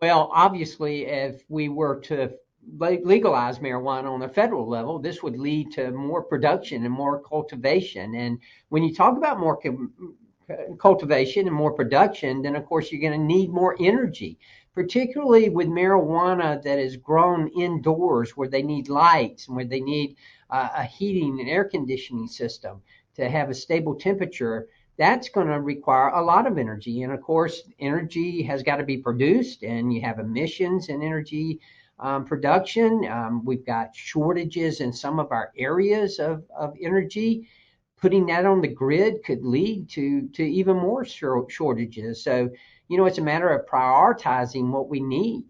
Well, obviously, if we were to legalize marijuana on a federal level, this would lead to more production and more cultivation. And when you talk about more cultivation and more production, then of course you're going to need more energy, particularly with marijuana that is grown indoors where they need lights and where they need a heating and air conditioning system to have a stable temperature. That's going to require a lot of energy. And of course, energy has got to be produced, and you have emissions and energy production. We've got shortages in some of our areas of energy. Putting that on the grid could lead to even more shortages. So, it's a matter of prioritizing what we need.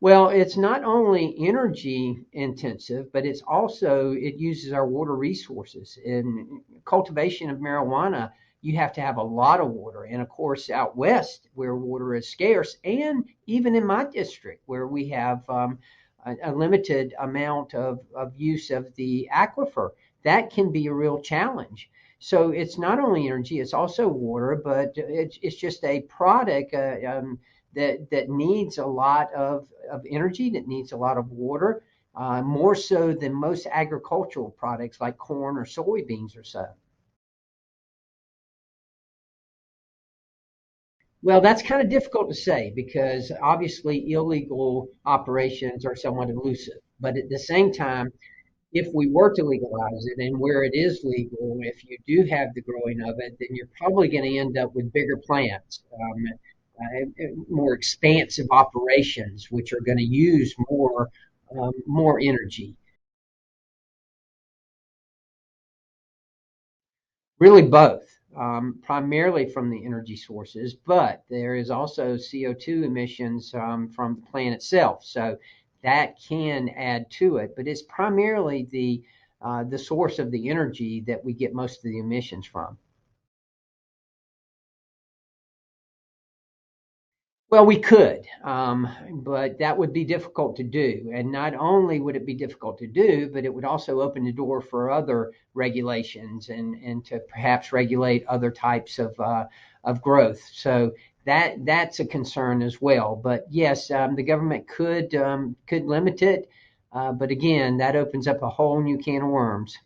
Well, it's not only energy intensive, but it uses our water resources. In cultivation of marijuana, you have to have a lot of water. And of course, out west, where water is scarce, and even in my district, where we have a limited amount of use of the aquifer, that can be a real challenge. So it's not only energy, it's also water, but it's just a product. That needs a lot of energy, that needs a lot of water, more so than most agricultural products like corn or soybeans or so. Well, that's kind of difficult to say because obviously illegal operations are somewhat elusive. But at the same time, if we were to legalize it and where it is legal, if you do have the growing of it, then you're probably going to end up with bigger plants, more expansive operations, which are going to use more energy. Really both, primarily from the energy sources, but there is also CO2 emissions from the plant itself. So that can add to it, but it's primarily the source of the energy that we get most of the emissions from. Well, we could, but that would be difficult to do. And not only would it be difficult to do, but it would also open the door for other regulations and to perhaps regulate other types of growth. So that's a concern as well. But yes, the government could limit it, but again, that opens up a whole new can of worms.